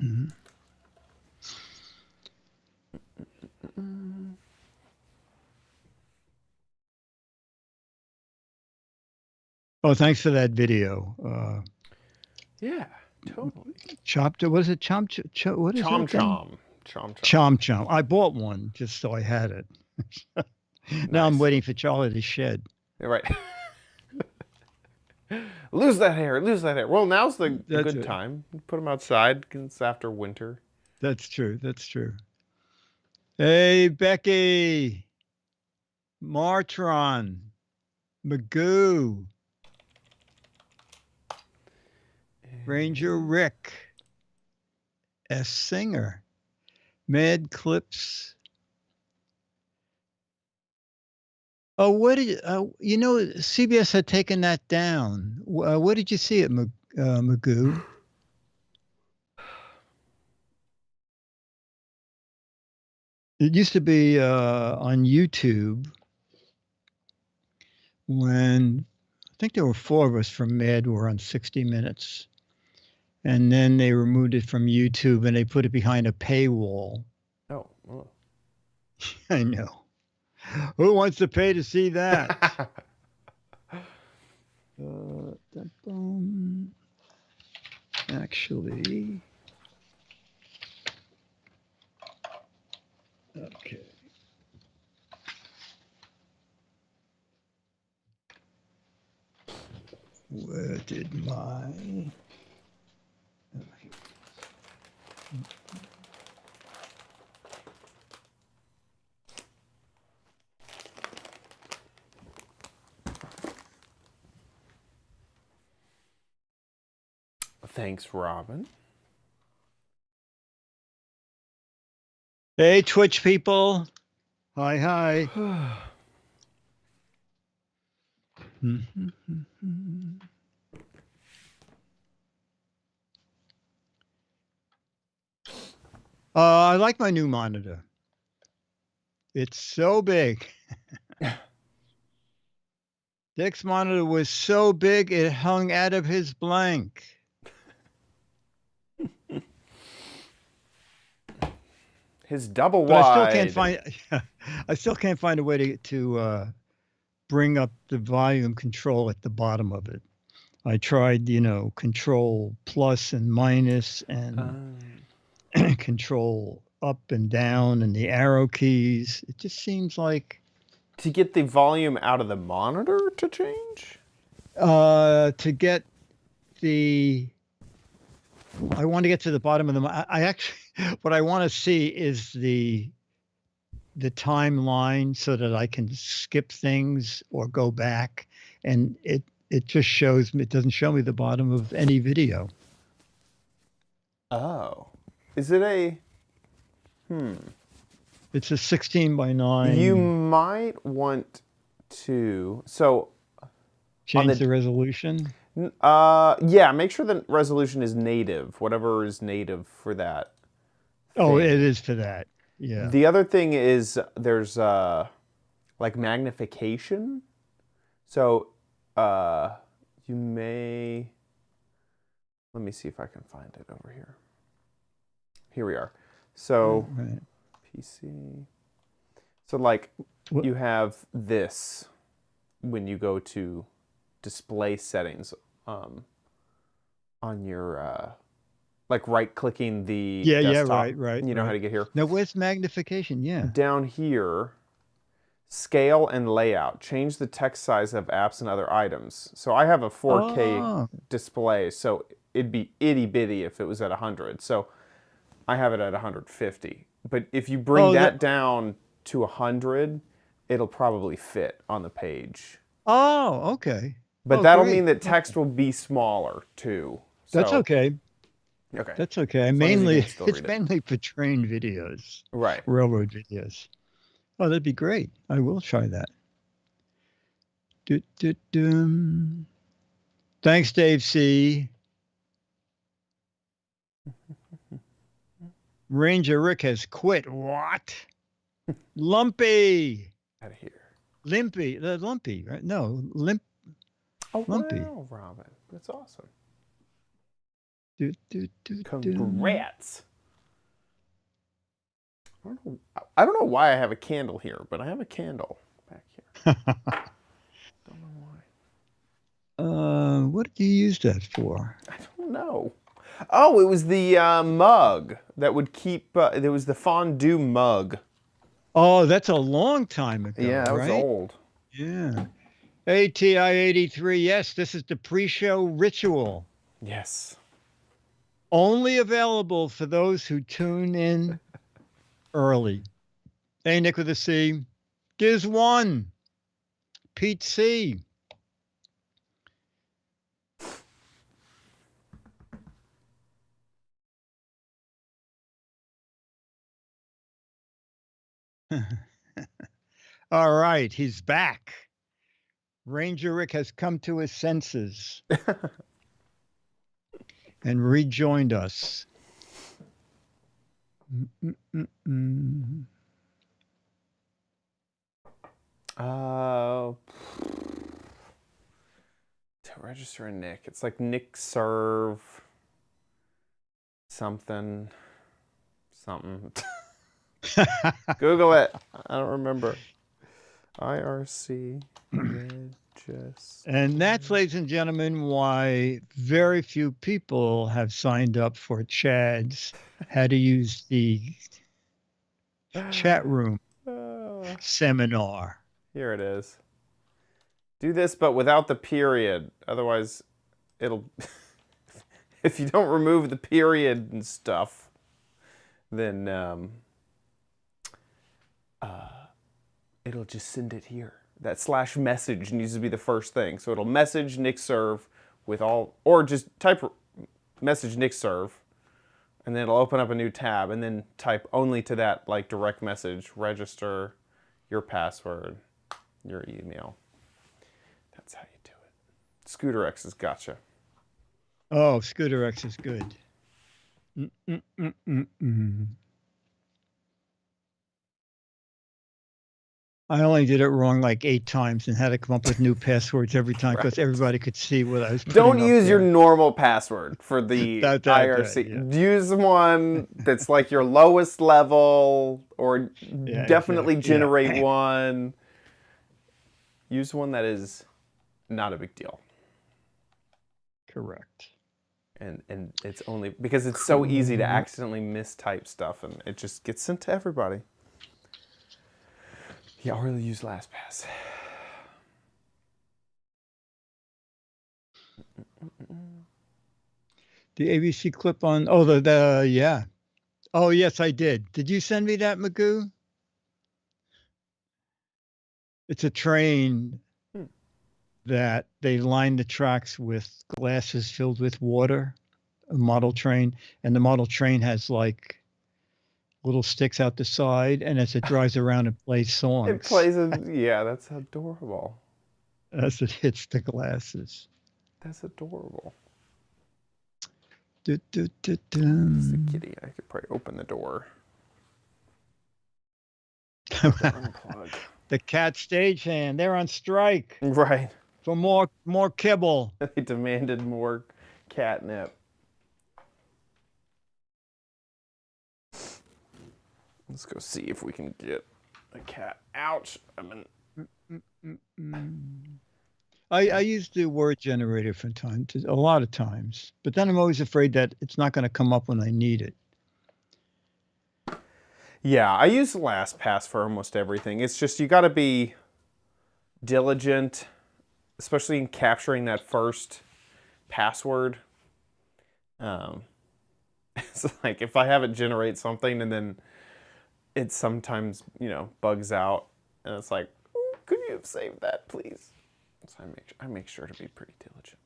Mm-hmm. Oh, thanks for that video. Yeah, totally. Chopped. Was it chomp? What is Chom it again? chom. Chom chom. Chomp chomp. I bought one just so I had it. Now I'm Nice. waiting for Charlie to shed. You're right. Lose that hair. Lose that hair. Well, now's the That's good it. time. Put them outside because it's after winter. That's true. That's true. Hey, Becky, Martron, Magoo, Ranger Rick, S. Singer, Mad Clips. Oh, what did you know? CBS had taken that down. What did you see at Magoo? It used to be on YouTube when I think there were 4 of us from Mad were on 60 Minutes. And then they removed it from YouTube and they put it behind a paywall. Oh. Oh. I know. Who wants to pay to see that? Actually, okay. Where did my... Thanks, Robin. Hey, Twitch people. Hi, hi. I like my new monitor. It's so big. Dick's monitor was so big it hung out of his blank. His double But wide. I still can't find a way to bring up the volume control at the bottom of it. I tried, control plus and minus and control up and down and the arrow keys. It just seems like to get the volume out of the monitor to change? To get the... I want to get to the bottom of the... I actually... What I want to see is the timeline so that I can skip things or go back. And it just shows me... It doesn't show me the bottom of any video. Oh. Is it a... It's a 16:9. You might want to... So... Change the resolution? Yeah, make sure the resolution is native. Whatever is native for that. Oh, it is for that. Yeah. The other thing is there's like magnification. So you may... Let me see if I can find it over here. Here we are. So right. PC. So like you have this when you go to display settings on your like right-clicking the desktop. right. You know how to get here. Now, where's magnification? Yeah. Down here, scale and layout. Change the text size of apps and other items. So I have a 4K display, so it'd be itty-bitty if it was at 100. So I have it at 150. But if you bring that down to 100, it'll probably fit on the page. Oh, okay. But that'll mean that text will be smaller, too. So, that's okay. Okay. That's okay. It's mainly for train videos. Right. Railroad videos. Oh, that'd be great. I will try that. Thanks, Dave C. Ranger Rick has quit. What? Lumpy. Out of here. Lumpy, right? No, Lumpy. Oh, wow, Robin. That's awesome. Congrats. I don't know why I have a candle here, but I have a candle back here. Don't know why. What did you use that for? I don't know. Oh, it was the mug that would keep. There was the fondue mug. Oh, that's a long time ago. Yeah, that was right? old. Yeah. ATI-83. Yes, this is the pre-show ritual. Yes. Only available for those who tune in early. Hey, Nick with a C. Giz 1. Pete C. All right, he's back. Ranger Rick has come to his senses and rejoined us. To register a Nick, it's like Nick serve something. Google it. I don't remember. IRC register. And that's, ladies and gentlemen, why very few people have signed up for Chad's how to use the chat room seminar. Here it is. Do this, but without the period. Otherwise, it'll... if you don't remove the period and stuff, then it'll just send it here. That slash message needs to be the first thing. So it'll message Nick serve with all... Or just type message Nick serve, and then it'll open up a new tab, and then type only to that, like, direct message, register your password, your email. That's how you do it. Scooter X has gotcha. Oh, Scooter X is good. I only did it wrong like 8 times and had to come up with new passwords every time because everybody could see what I was putting Don't up use there. your normal password for the IRC. Use one that's like your lowest level, or definitely generate one. Use one that is not a big deal. Correct. And it's only because it's so easy to accidentally mistype stuff, and it just gets sent to everybody. Yeah, I'll really use LastPass. The ABC clip on, yeah. Oh, yes, I did. Did you send me that, Magoo? It's a train that they line the tracks with glasses filled with water, a model train, and the model train has like little sticks out the side, and as it drives around and plays songs. It plays yeah, that's adorable. As it hits the glasses. That's adorable. It's the kitty. I could probably open the door. Unplug. The cat stagehand, they're on strike. Right. For more kibble. They demanded more catnip. Let's go see if we can get a cat. Ouch. I use the word generator from time to a lot of times, but then I'm always afraid that it's not going to come up when I need it. Yeah, I use LastPass for almost everything. It's just you got to be diligent, especially in capturing that first password. It's like if I have it generate something and then it sometimes, bugs out, and it's like, could you have saved that, please? So I make sure to be pretty diligent.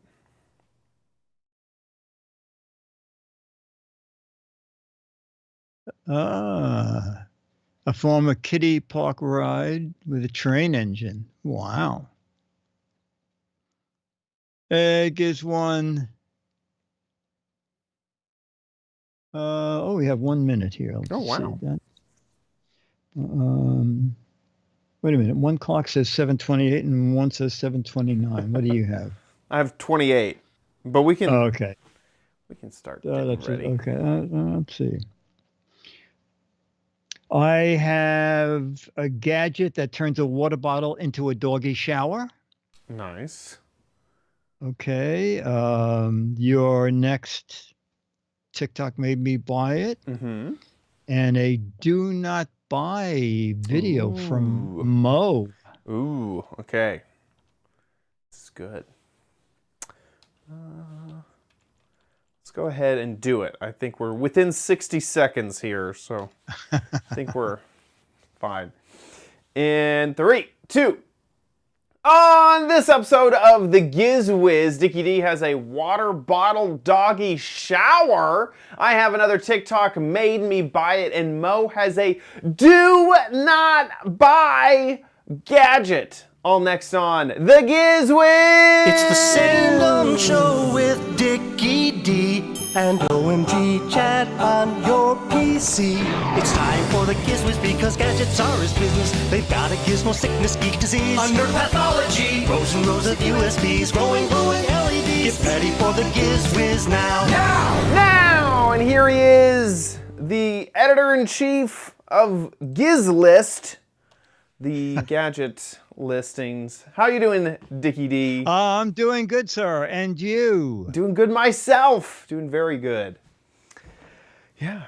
A former kiddie park ride with a train engine. Wow. Egg is one. We have 1 minute here. Let's wow. see that. Wait a minute. One clock says 7:28 and one says 7:29. What do you have? I have 28, but we can. Oh, okay. We can start getting ready. Okay, let's see. I have a gadget that turns a water bottle into a doggy shower. Nice. Okay. Your next TikTok made me buy it. Mm-hmm. And a do not buy video from Mo. Ooh, okay. This is good. Let's go ahead and do it. I think we're within 60 seconds here, so I think we're fine. In 3, 2. On this episode of the Giz Wiz, Dickie D has a water bottle doggy shower. I have another TikTok made me buy it, and Mo has a do not buy gadget. All next on the Giz Wiz. It's the Send Show with Dickie D and OMG chat on your PC. It's time for the Giz Wiz because gadgets are his business. They've got a gizmo sickness, geek disease, under pathology, rows and rows of USBs, glowing LEDs. Get ready for the Giz Wiz now. Now, and here he is, the editor-in-chief of Giz List, the gadget listings. How you doing, Dickie D? I'm doing good, sir. And you? Doing good myself. Doing very good. Yeah.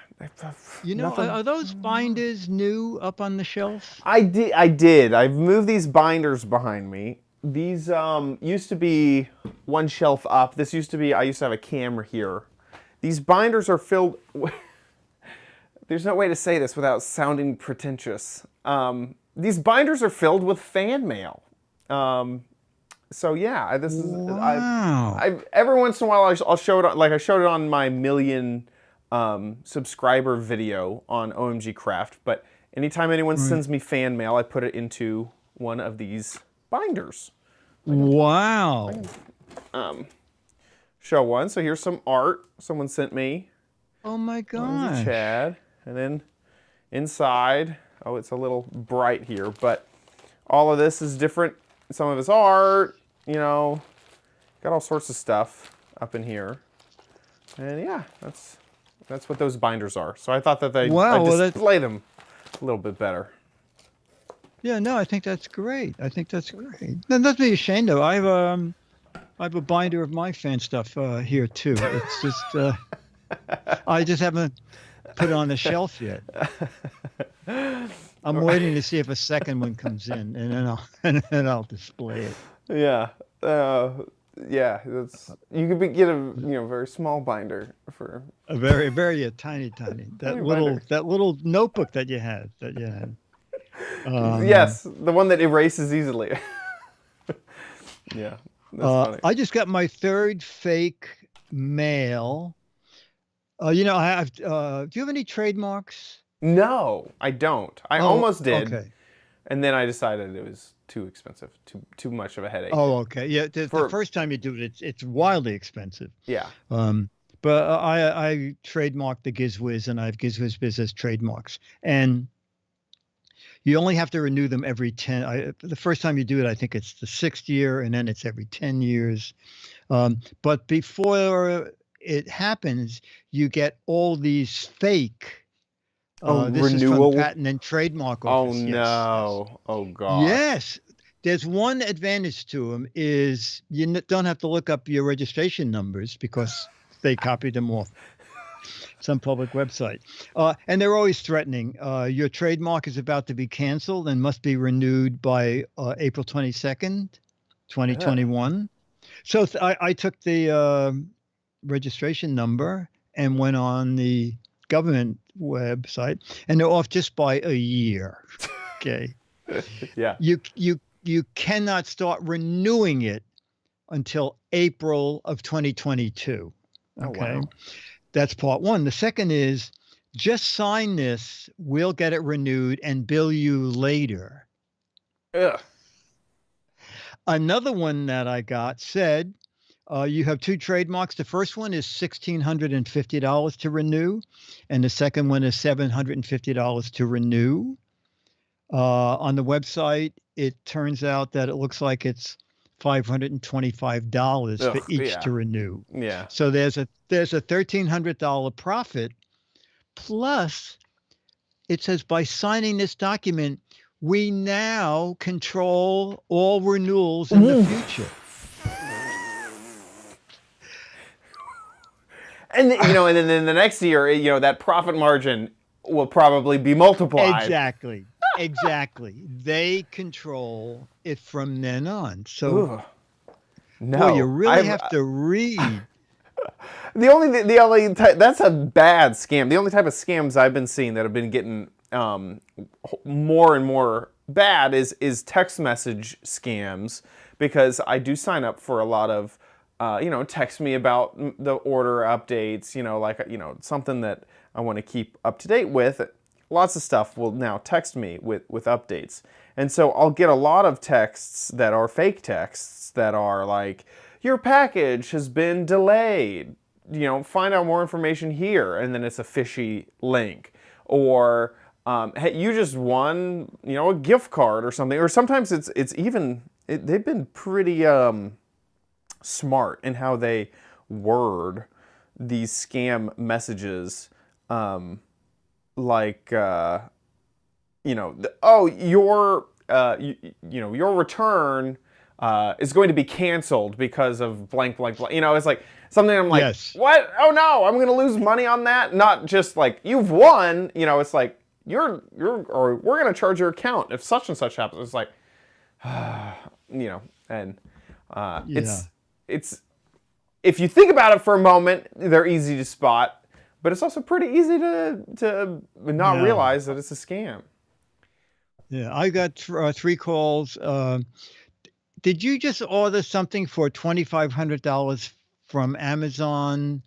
You know, are those binders new up on the shelf? I did. I've moved these binders behind me. These used to be one shelf up. This used to be, I used to have a camera here. These binders are filled, there's no way to say this without sounding pretentious. These binders are filled with fan mail. So yeah, this is, I've every once in a while I'll show it, like I showed it on my million subscriber video on OMG Craft, but anytime anyone sends me fan mail, I put it into one of these binders. Wow. Show one. So here's some art someone sent me. Oh my gosh. Chad. And then inside, oh, it's a little bright here, but all of this is different. Some of it's art, you know, got all sorts of stuff up in here. And yeah, that's what those binders are. So I thought that I'd display them a little bit better. Yeah, no, I think that's great. I think that's great. Now, not to be ashamed though. I have a binder of my fan stuff here too. It's just I just haven't put it on the shelf yet. I'm waiting to see if a second one comes in, and then I'll display it. Yeah, yeah. You could get a very small binder for a very tiny that little notebook that you had. Yes, the one that erases easily. Yeah. I just got my third fake mail. You know, I have. Do you have any trademarks? No, I don't. I almost did, okay. And then I decided it was too expensive, too much of a headache. Oh, okay. Yeah, the first time you do it, it's wildly expensive. Yeah. But I trademarked the Giz Wiz, and I have Giz Wiz Business trademarks, and you only have to renew them every 10. The first time you do it, I think it's the 6th year, and then it's every 10 years. But before it happens, you get all these fake. This renewal is from Patent and Trademark Office. Oh no! Yes. Oh god! Yes, there's one advantage to them is you don't have to look up your registration numbers because they copied them off some public website. And they're always threatening. Your trademark is about to be canceled and must be renewed by April 22nd, 2021. So I took the registration number and went on the government website, and they're off just by a year. Okay. Yeah. You cannot start renewing it until April of 2022. Okay. Oh, wow. That's part one. The second is just sign this. We'll get it renewed and bill you later. Ugh. Another one that I got said, you have 2 trademarks. The first one is $1,650 to renew, and the second one is $750 to renew. On the website, it turns out that it looks like it's $525 Ugh, for each yeah. to renew. Yeah. So there's a $1,300 profit. Plus, it says by signing this document, we now control all renewals in the future. And and then the next year, that profit margin will probably be multiplied. Exactly. Exactly. They control it from then on. So, Ooh. No, boy, you really have to read. The only that's a bad scam. The only type of scams I've been seeing that have been getting more and more bad is text message scams, because I do sign up for a lot of text me about the order updates, something that I want to keep up to date with. Lots of stuff will now text me with updates. And so I'll get a lot of texts that are fake texts that are like, your package has been delayed. Find out more information here. And then it's a fishy link. Or, hey, you just won, a gift card or something. Or sometimes they've been pretty smart in how they word these scam messages. Your return is going to be canceled because of blank, blank, blank. It's like something I'm like, Yes. What? Oh no, I'm going to lose money on that. Not just like you've won. It's like or we're going to charge your account if such and such happens. It's like, it's if you think about it for a moment, they're easy to spot. But it's also pretty easy to not realize that it's a scam. Yeah, I got 3 calls. Did you just order something for $2,500 from Amazon?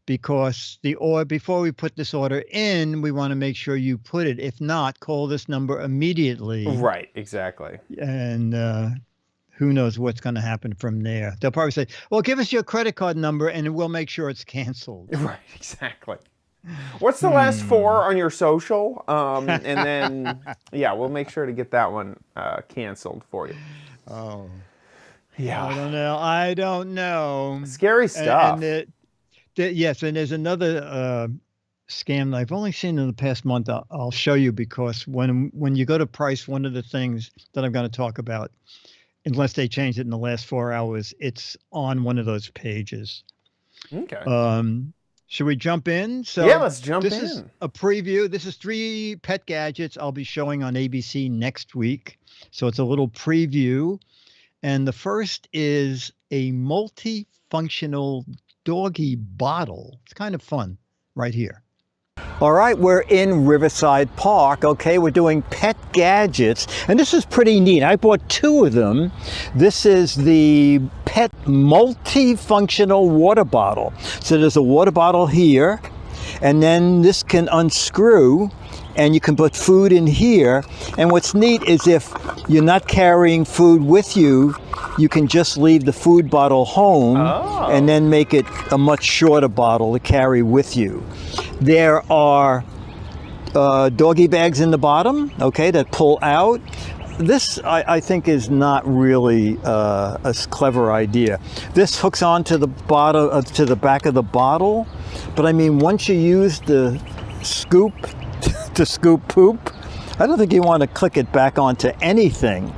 Because before we put this order in, we want to make sure you put it. If not, call this number immediately. Right, exactly. And who knows what's going to happen from there. They'll probably say, well, give us your credit card number and we'll make sure it's canceled. Right, exactly. What's the last 4 on your social? And then, we'll make sure to get that one canceled for you. Oh. Yeah. I don't know. Scary stuff. Yes, and there's another scam that I've only seen in the past month. I'll show you, because when you go to price one of the things that I'm going to talk about, unless they changed it in the last 4 hours, it's on one of those pages. Okay. Should we jump in? So yeah, let's jump in. This is a preview. This is 3 pet gadgets I'll be showing on ABC next week. So it's a little preview. And the first is a multifunctional doggy bottle. It's kind of fun right here. All right, we're in Riverside Park. Okay, we're doing pet gadgets, and this is pretty neat. I bought 2 of them. This is the pet multifunctional water bottle. So there's a water bottle here, and then this can unscrew, and you can put food in here. And what's neat is if you're not carrying food with you, you can just leave the food bottle home and then make it a much shorter bottle to carry with you. There are doggy bags in the bottom, okay, that pull out. This, I think, is not really a clever idea. This hooks onto the bottom, to the back of the bottle. But I mean, once you use the scoop to scoop poop, I don't think you want to click it back onto anything.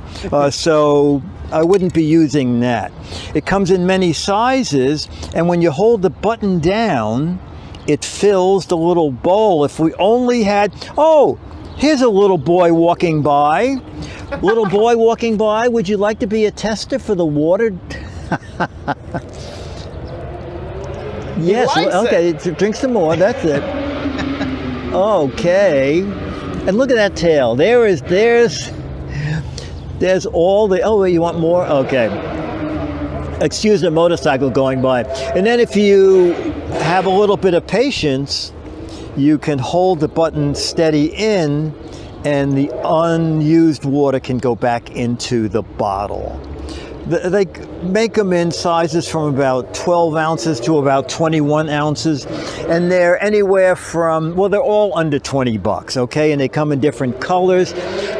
So I wouldn't be using that. It comes in many sizes, and when you hold the button down, it fills the little bowl. If we only had, here's a little boy walking by. Little boy walking by, would you like to be a tester for the water? Yes, okay, drink some more, that's it. Okay, and look at that tail. There's all the, you want more? Okay. Excuse the motorcycle going by. And then if you have a little bit of patience, you can hold the button steady in, and the unused water can go back into the bottle. They make them in sizes from about 12 ounces to about 21 ounces, and they're anywhere from, they're all under $20, okay? And they come in different colors.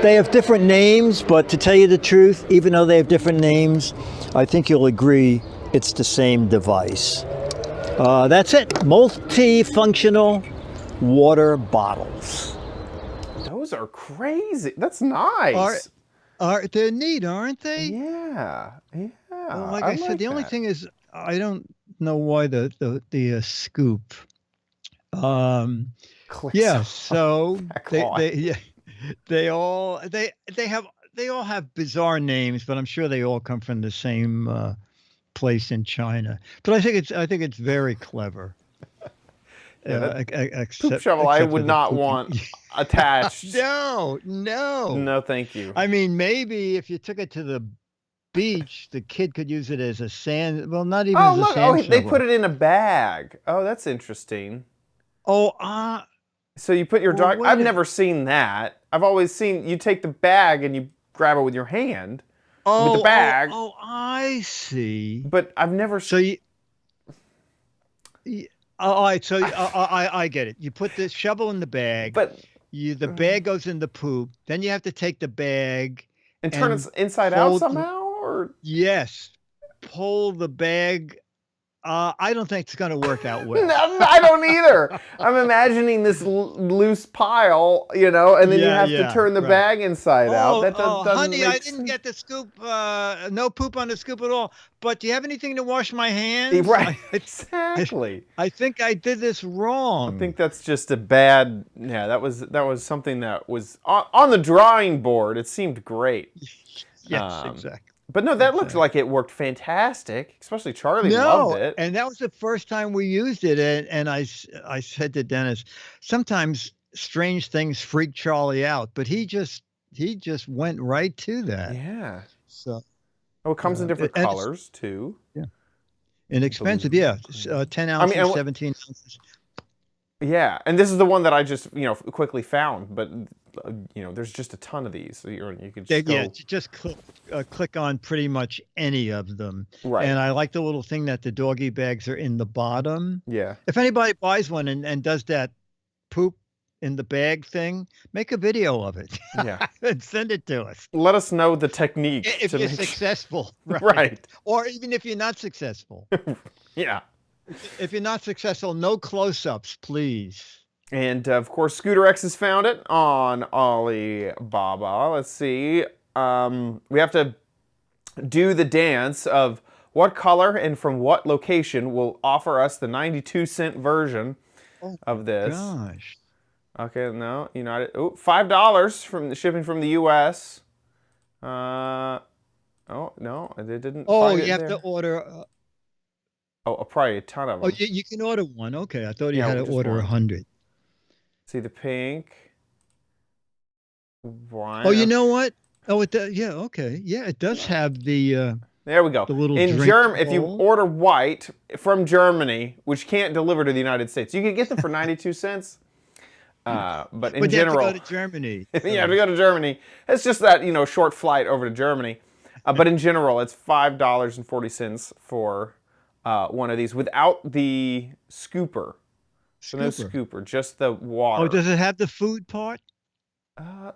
They have different names, but to tell you the truth, even though they have different names, I think you'll agree it's the same device. That's it. Multifunctional water bottles. Those are crazy. That's nice. They're neat, aren't they? Yeah. Yeah. Well, like I said, the only thing is I don't know why the scoop. Yeah, so they all have bizarre names, but I'm sure they all come from the same place in China. But I think it's very clever. Poop shovel I would not want attached. No, thank you. I mean, maybe if you took it to the beach, the kid could use it as a sand. Well, not even as a sand shovel. They put it in a bag. Oh, that's interesting. So you put your dog. I've never seen that. I've always seen you take the bag and you grab it with your hand. With the bag. I see. But I've never. So you. All right. So I get it. You put the shovel in the bag. But the bag goes in the poop. Then you have to take the bag and turn it inside out somehow, or yes, pull the bag. I don't think it's going to work out well. No, I don't either. I'm imagining this loose pile, and then you have to turn the bag inside out. That doesn't honey, I didn't get the scoop. No poop on the scoop at all. But do you have anything to wash my hands? Right. Exactly. I think I did this wrong. I think that's just a bad. Yeah, that was something that was on the drawing board. It seemed great. Yes, exactly. But no, that looked like it worked fantastic. Especially Charlie loved it. And that was the first time we used it. And I said to Dennis, sometimes strange things freak Charlie out, but he just went right to that. Yeah. So. Oh, it comes in different colors too. Yeah. Inexpensive, yeah. 10 ounces, 17 ounces. Yeah, and this is the one that I just quickly found, but there's just a ton of these. So you can just click on pretty much any of them. Right. And I like the little thing that the doggy bags are in the bottom. Yeah. If anybody buys one and does that poop in the bag thing, make a video of it. Yeah. And send it to us. Let us know the technique. If you're successful. Right. Or even if you're not successful. Yeah. If you're not successful, no close-ups, please. And of course, Scooter X has found it on Alibaba. Let's see. We have to do the dance of what color and from what location will offer us the 92-cent version of this. Gosh. Okay, no, United. Oh, $5 from the shipping from the U.S. Oh no, they didn't. Oh, you have to order. Probably a ton of them. Oh, you can order one. Okay, I thought you had to order 100. See the pink. Why? Oh, you know what? Oh, it does. Yeah, okay. Yeah, it does have the. There we go. The little in Germany, if you order white from Germany, which can't deliver to the United States, you can get them for 92 cents. But in general, you have to go to Germany. So. You have to go to Germany. It's just that short flight over to Germany. But in general, it's $5.40 for one of these without the scooper. So no scooper, just the water. Oh, does it have the food part?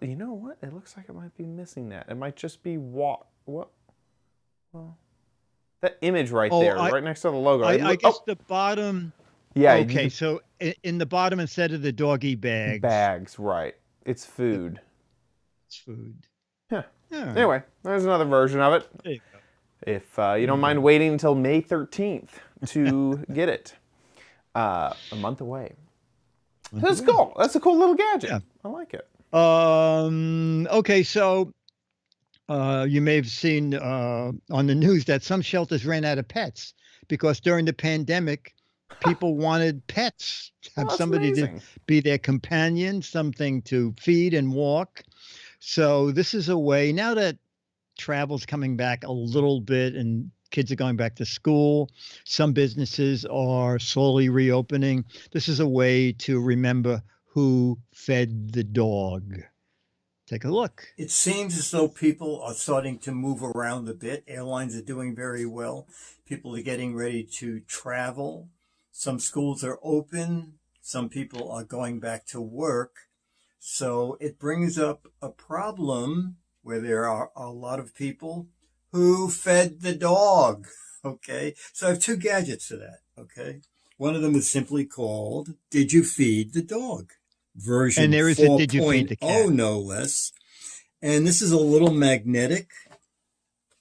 You know what? It looks like it might be missing that. It might just be what? Well, that image right there, right next to the logo. I guess the bottom. Yeah. Okay, so in the bottom instead of the doggy bags. Bags, right. It's food. It's food. Yeah. Anyway, there's another version of it. There you go. If you don't mind waiting until May 13th to get it. A month away. That's cool. That's a cool little gadget. Yeah. I like it. Okay, so you may have seen on the news that some shelters ran out of pets because during the pandemic, people wanted pets, have somebody to be their companion, something to feed and walk. So this is a way, now that travel's coming back a little bit and kids are going back to school, some businesses are slowly reopening. This is a way to remember who fed the dog. Take a look. It seems as though people are starting to move around a bit. Airlines are doing very well. People are getting ready to travel. Some schools are open. Some people are going back to work. So it brings up a problem where there are a lot of people Who fed the dog? Okay, so I have two gadgets for that. Okay, one of them is simply called "Did You Feed the Dog?" version And there is a "Did you feed the cat?" 4.0, no less. And this is a little magnetic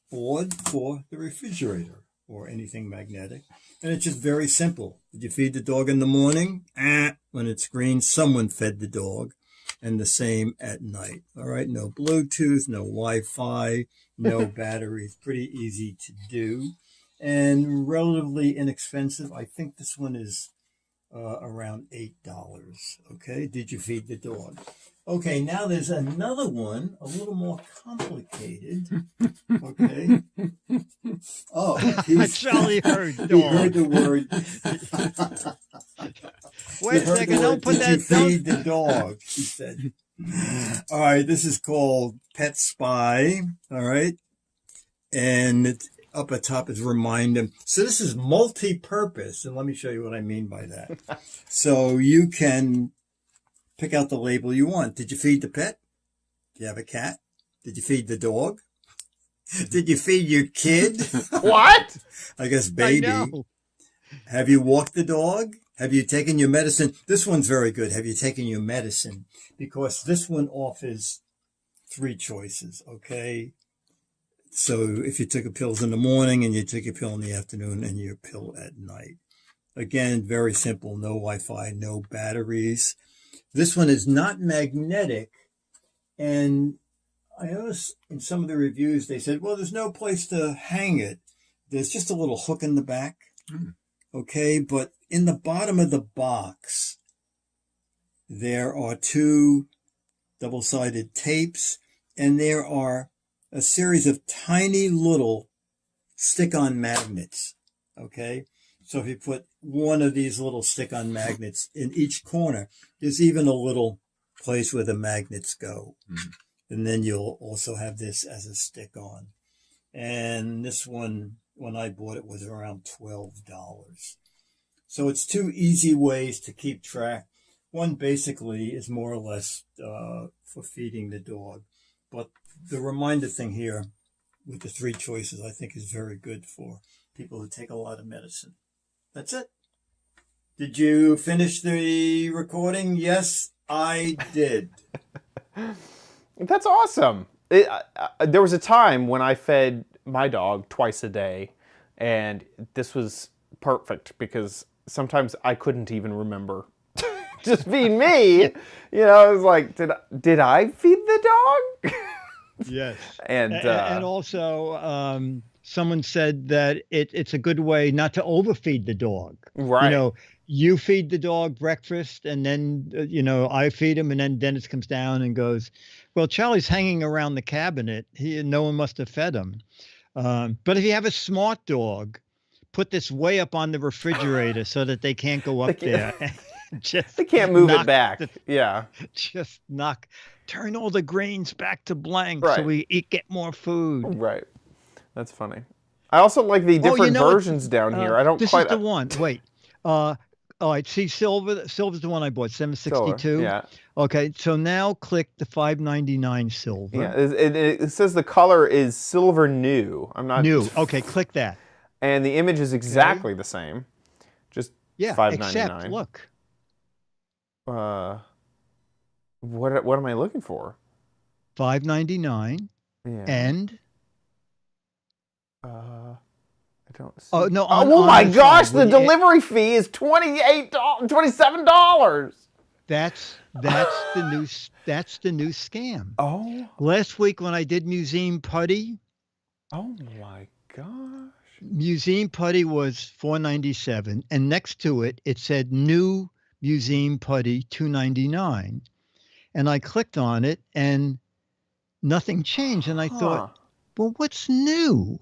board for the refrigerator or anything magnetic. And it's just very simple. Did you feed the dog in the morning? When it's green, someone fed the dog. And the same at night. All right, no Bluetooth, no Wi-Fi, no batteries. Pretty easy to do and relatively inexpensive. I think this one is around $8. Okay, did you feed the dog? Okay, now there's another one, a little more complicated. Okay. Oh, Charlie heard dog. He heard the word. Wait a second, don't put that. Did you feed the dog? He said. All right, this is called Pet Spy. All right, and it's up at top is remind them. So this is multi-purpose, and let me show you what I mean by that. So you can pick out the label you want. Did you feed the pet? Do you have a cat? Did you feed the dog? Did you feed your kid? What? I guess baby. I know. Have you walked the dog? Have you taken your medicine? This one's very good. Have you taken your medicine? Because this one offers 3 choices, okay? So if you took your pills in the morning and you took your pill in the afternoon and your pill at night. Again, very simple. No Wi-Fi, no batteries. This one is not magnetic. And I noticed in some of the reviews, they said, well, there's no place to hang it. There's just a little hook in the back. Okay, but in the bottom of the box, there are 2 double-sided tapes, and there are a series of tiny little stick-on magnets. Okay, so if you put one of these little stick-on magnets in each corner, there's even a little place where the magnets go. And then you'll also have this as a stick-on. And this one, when I bought it, was around $12. So it's 2 easy ways to keep track. One basically is more or less for feeding the dog. But the reminder thing here with the 3 choices, I think is very good for people who take a lot of medicine. That's it. Did you finish the recording? Yes, I did. That's awesome. There was a time when I fed my dog twice a day, and this was perfect because sometimes I couldn't even remember. Just being me, you know, I was like, did I feed the dog? Yes. And also, someone said that it's a good way not to overfeed the dog. Right. You know, you feed the dog breakfast, and then, I feed him, and then Dennis comes down and goes, well, Charlie's hanging around the cabinet. No one must have fed him. But if you have a smart dog, put this way up on the refrigerator so that they can't go up there. They can't move it back. Just turn all the grains back to blank right. so we get more food. Right. That's funny. I also like the different versions down here. I don't this quite. This is the one. Wait. All right. See, Silver's the one I bought, $7.62. Silver, yeah. Okay. So now click the $5.99 Silver. Yeah. It says the color is silver new. I'm not new. Okay. Click that. And the image is exactly the same. Just $5.99. Except look. What am I looking for? $5.99. Yeah. And. I don't see. Oh no! Oh my gosh! The delivery fee is $27. That's the new scam. Oh. Last week when I did Museum Putty. Oh my gosh! Museum Putty was $4.97, and next to it said new Museum Putty $2.99, and I clicked on it and nothing changed, and I thought, well, what's new?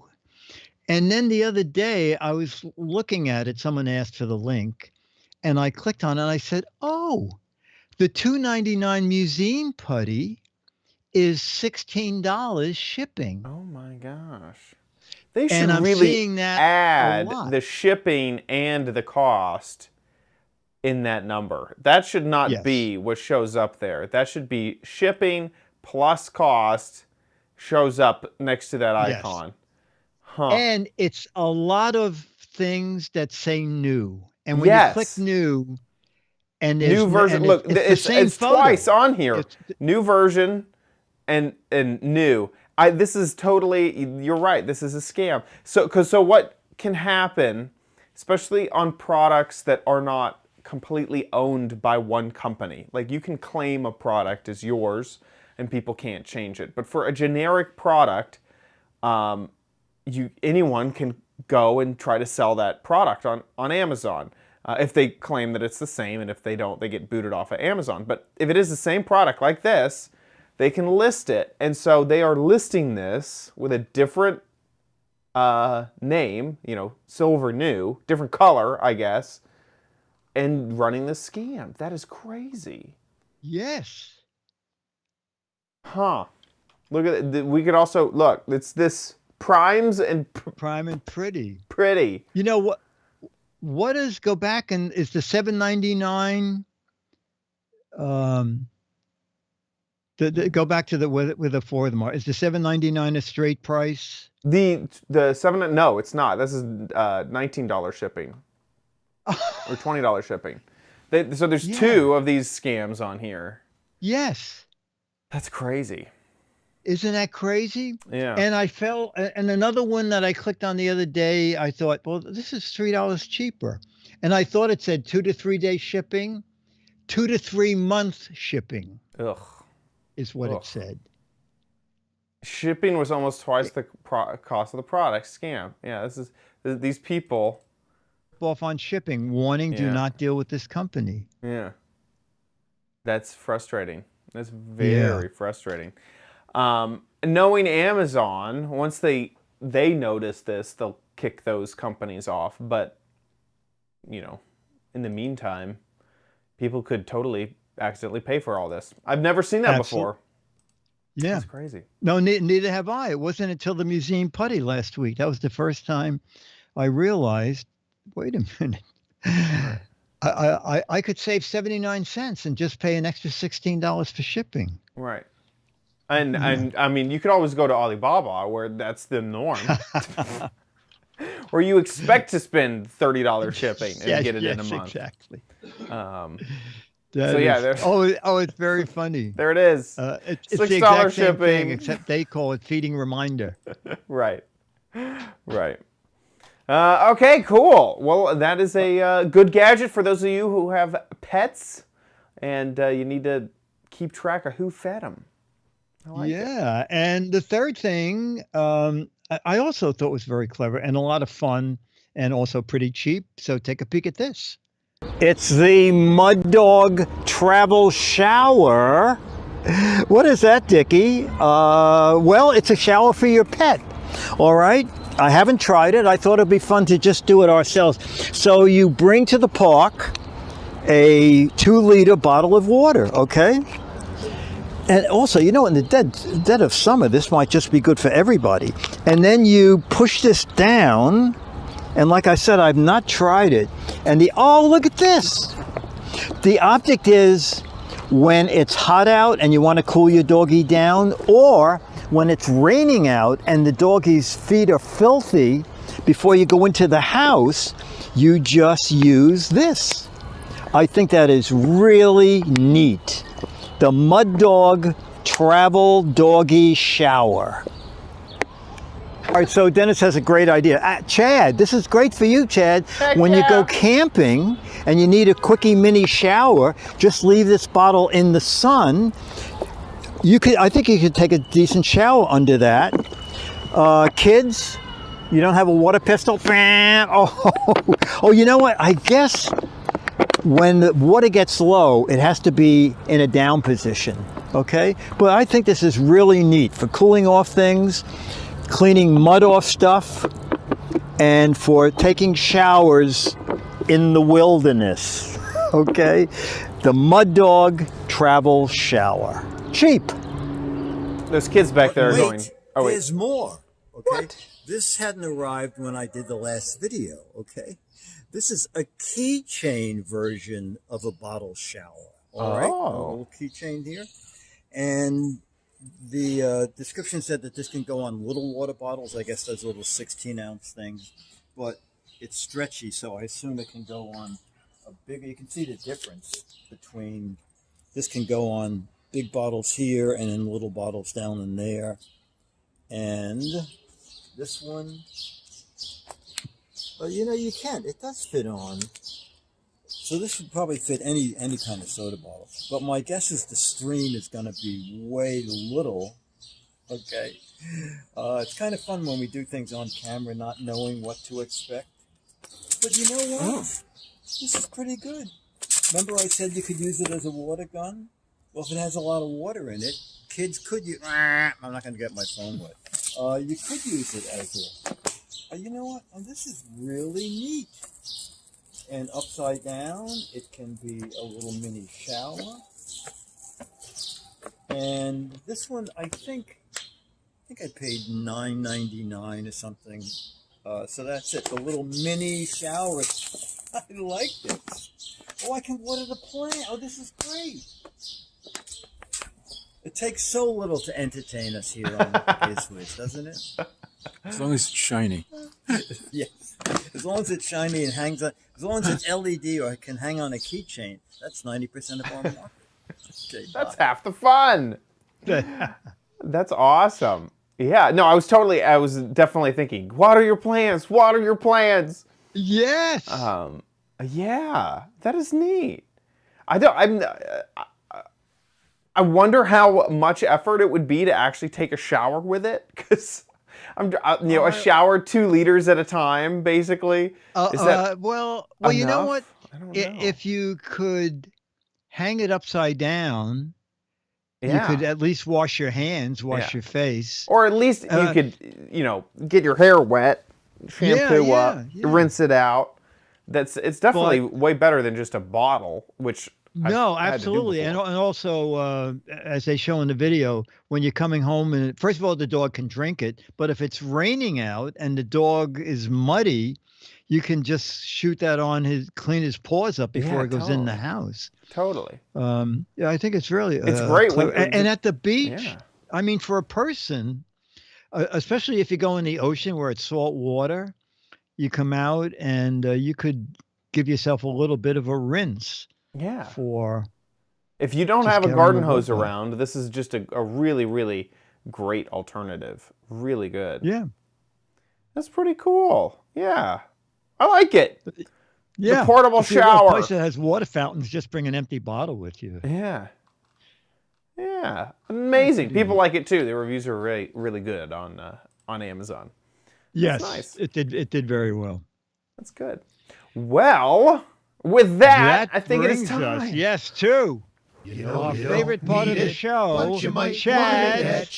And then the other day I was looking at it. Someone asked for the link, and I clicked on it. And I said, "Oh, the $2.99 Museum Putty is $16 shipping." Oh my gosh! They should I'm really seeing that add a lot. the shipping and the cost in that number. That should not be what shows up there. That should be shipping plus cost shows up next to that icon. And it's a lot of things that say new. And when you click Yes. new, and New version. and Look, it's the same it's photo. twice on here. It's- New version and new. This is totally. You're right. This is a scam. So what can happen, especially on products that are not completely owned by one company? Like you can claim a product as yours, and people can't change it. But for a generic product, anyone can go and try to sell that product on Amazon. If they claim that it's the same, and if they don't, they get booted off of Amazon. But if it is the same product like this, they can list it. And so they are listing this with a different name, silver new, different color, I guess, and running the scam. That is crazy. Yes. Huh. Look at it. We could also, look, it's this primes and Prime and pretty. pretty. You know what? What is go back and is the $7.99? Go back to the with the four of them are. Is the $7.99 a straight price? The seven, no, it's not. This is $19 shipping or $20 shipping. So there's two of these scams on here. Yes. That's crazy. Isn't that crazy? Yeah. And and another one that I clicked on the other day, I thought, well, this is $3 cheaper. And I thought it said 2 to 3 day shipping, 2 to 3 month shipping. Ugh. Is what it said. Shipping was almost twice the cost of the product. Scam. Yeah, these people. Off on shipping. Warning, do not deal with this company. Yeah. That's frustrating. That's very frustrating. Knowing Amazon, once they notice this, they'll kick those companies off. But, in the meantime, people could totally accidentally pay for all this. I've never seen that before. Yeah. That's crazy. No, neither have I. It wasn't until the museum putty last week. That was the first time I realized, wait a minute. I could save 79 cents and just pay an extra $16 for shipping. Right. And I mean, you could always go to Alibaba where that's the norm. Where you expect to spend $30 shipping and get it in a month. Exactly. It's very funny. There it is. It's $6 the exact same shipping. thing, except they call it feeding reminder. Right. Okay, cool. Well, that is a good gadget for those of you who have pets, and you need to keep track of who fed them. I like it. And the third thing I also thought was very clever and a lot of fun and also pretty cheap. So take a peek at this. It's the Mud Dog Travel Shower. What is that, Dickie? Well, it's a shower for your pet. All right. I haven't tried it. I thought it'd be fun to just do it ourselves. So you bring to the park a 2-liter bottle of water, okay? And also, in the dead of summer, this might just be good for everybody. And then you push this down, and like I said, I've not tried it. And look at this. The object is when it's hot out and you want to cool your doggy down, or when it's raining out and the doggy's feet are filthy, before you go into the house, you just use this. I think that is really neat. The Mud Dog Travel Doggy Shower. All right, so Dennis has a great idea. Chad, this is great for you, Chad. When you go camping and you need a quickie mini shower, just leave this bottle in the sun. I think you could take a decent shower under that. Kids, you don't have a water pistol? Oh, you know what? I guess when the water gets low, it has to be in a down position, okay? But I think this is really neat for cooling off things, cleaning mud off stuff, and for taking showers in the wilderness, okay? The Mud Dog Travel Shower. Cheap. Those kids back there are going, oh, wait. There's more, okay? What? This hadn't arrived when I did the last video, okay? This is a keychain version of a bottle shower, all right? A little keychain here. And The description said that this can go on little water bottles. I guess those little 16-ounce things, but it's stretchy, so I assume it can go on a bigger. You can see the difference between this can go on big bottles here and then little bottles down in there, and this one. But you know, you can't. It does fit on. So this would probably fit any kind of soda bottle. But my guess is the stream is going to be way little. Okay. It's kind of fun when we do things on camera, not knowing what to expect. But you know what? This is pretty good. Remember I said you could use it as a water gun? Well, if it has a lot of water in it, kids could use... I'm not going to get my phone wet. You could use it as a... you know what? Oh, this is really neat. And upside down, it can be a little mini shower. And this one, I think I paid $9.99 or something. So that's it. The little mini shower. I like this. Oh, I can water the plant. Oh, this is great. It takes so little to entertain us here on Giz Wiz, doesn't it? As long as it's shiny. Yes. As long as it's shiny and hangs on, as long as it's LED or it can hang on a keychain, that's 90% of our market. Okay, That's half the fun. That's awesome. Yeah, no, I was definitely thinking, water your plants, water your plants. Yes. Yeah, that is neat. I wonder how much effort it would be to actually take a shower with it, because a shower 2 liters at a time, basically. Is that well, enough? you know what? I don't know. If you could hang it upside down, Yeah. you could at least wash your hands, wash Yeah. your face. Or at least you could, get your hair wet, shampoo up, yeah. rinse it out. It's definitely way better than just a bottle, which No, I've had to do absolutely. And before. also, as they show in the video, when you're coming home, and first of all, the dog can drink it. But if it's raining out and the dog is muddy, you can just shoot that on clean his paws up before Yeah, it goes in the totally. house. Totally. Yeah, I think it's really It's great when- and at the beach, Yeah. I mean, for a person, especially if you go in the ocean where it's salt water, you come out and you could give yourself a little bit of a rinse. Yeah. For If you don't just have a get garden on the hose boat. around, this is just a really, really great alternative. Really good. yeah, That's pretty cool. Yeah. I like it. yeah. portable If you go to shower. a place that has water fountains, just bring an empty bottle with you. Yeah. Yeah. Amazing. People like it too. The reviews are really, really good on Amazon. Yes, nice. it did very well. That's good. Well, with that I think it is brings time. us, yes, to You know, our you favorite don't part of need the it, show, but you might Chad. want it at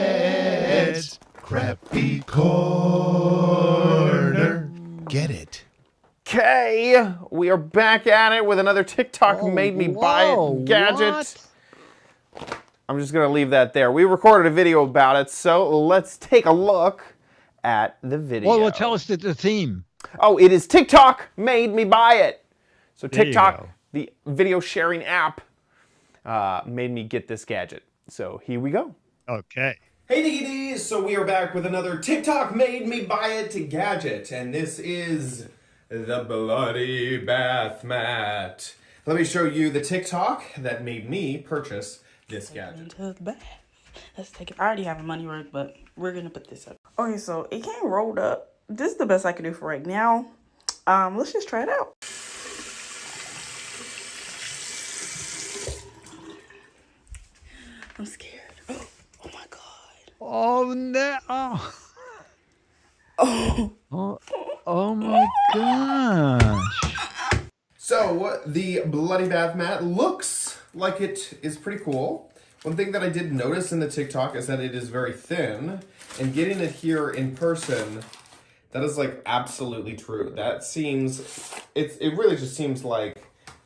Chad's Crappy Corner. Get it? Okay, we are back at it with another TikTok made me buy whoa, it gadget. what? I'm just gonna leave that there. We recorded a video about it, so let's take a look at the video. Well, tell us the theme. Oh, it is TikTok made me buy it. So There you TikTok, go. the video sharing app, made me get this gadget. So here we go. Okay. Hey Diggy D's! So we are back with another TikTok made me buy it gadget, and this is the bloody bath mat. Let me show you the TikTok that made me purchase this gadget. Into the bath. Let's take it. I already have a money work, but we're gonna put this up. Okay, so it came rolled up. This is the best I can do for right now. Let's just try it out. I'm scared. Oh my god. Oh no! Oh. Oh my gosh! So the bloody bath mat looks like it is pretty cool. One thing that I did notice in the TikTok is that it is very thin, and getting it here in person, that is like absolutely true. That seems, it really just seems like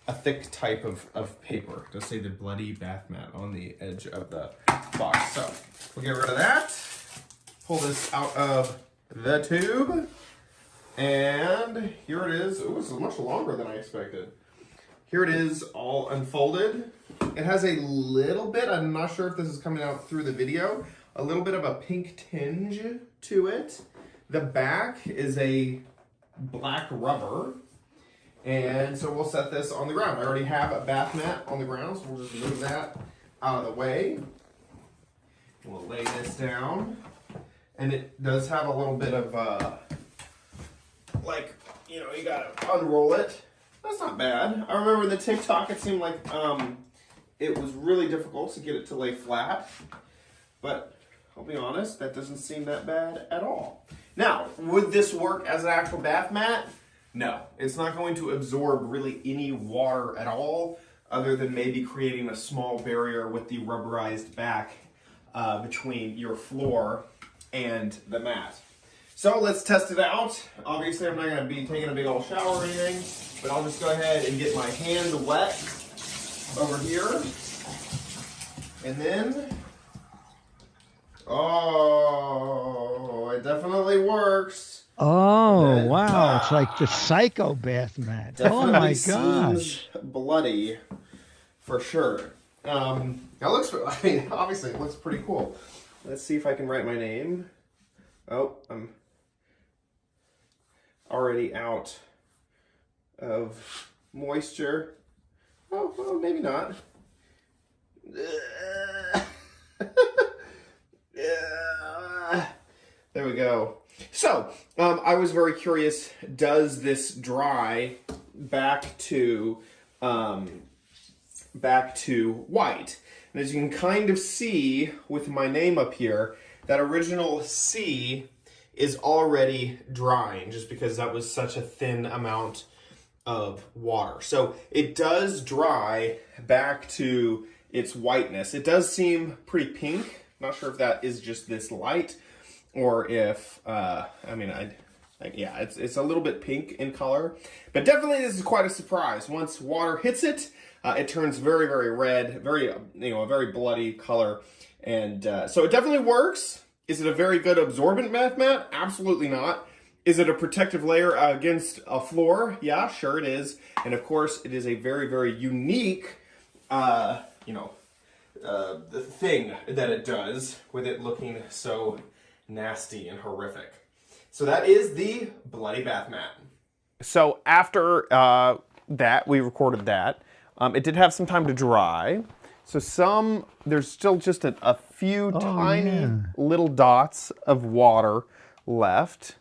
a thick type of paper. Just say the bloody bath mat on the edge of the box. So we'll get rid of that. Pull this out of the tube. And here it is. Ooh, this is much longer than I expected. here it is all unfolded. It has a little bit, I'm not sure if this is coming out through the video, a little bit of a pink tinge to it. The back is a black rubber. And so we'll set this on the ground. I already have a bath mat on the ground, so we'll just move that out of the way. We'll lay this down. And it does have a little bit of, like, you know, you gotta unroll it. That's not bad. I remember in the TikTok, it seemed like it was really difficult to get it to lay flat. But I'll be honest, that doesn't seem that bad at all. Now, would this work as an actual bath mat? No, it's not going to absorb really any water at all, other than maybe creating a small barrier with the rubberized back between your floor and the mat. So let's test it out. Obviously, I'm not going to be taking a big old shower or anything, but I'll just go ahead and get my hand wet over here. And then, oh, it definitely works. Oh, wow. It's like the Psycho bath mat. Oh, my gosh. Bloody, for sure. That looks, I mean, obviously it looks pretty cool. Let's see if I can write my name. Oh, I'm already out of moisture. Oh, well, maybe not. There we go. So, I was very curious, does this dry back to white? And as you can kind of see with my name up here, that original C is already drying just because that was such a thin amount of water. So it does dry back to its whiteness. It does seem pretty pink. Not sure if that is just this light or if, I mean, yeah, it's a little bit pink in color, but definitely this is quite a surprise. Once water hits it, it turns very, very red, very, you know, a very bloody color. And so it definitely works. Is it a very good absorbent bath mat? Absolutely not. Is it a protective layer against a floor? Yeah, sure it is. And of course, it is a very, very unique, you know, the thing that it does with it looking so nasty and horrific. So that is the bloody bath mat. So after that, we recorded that. It did have some time to dry. So there's still just a few tiny little dots of water left.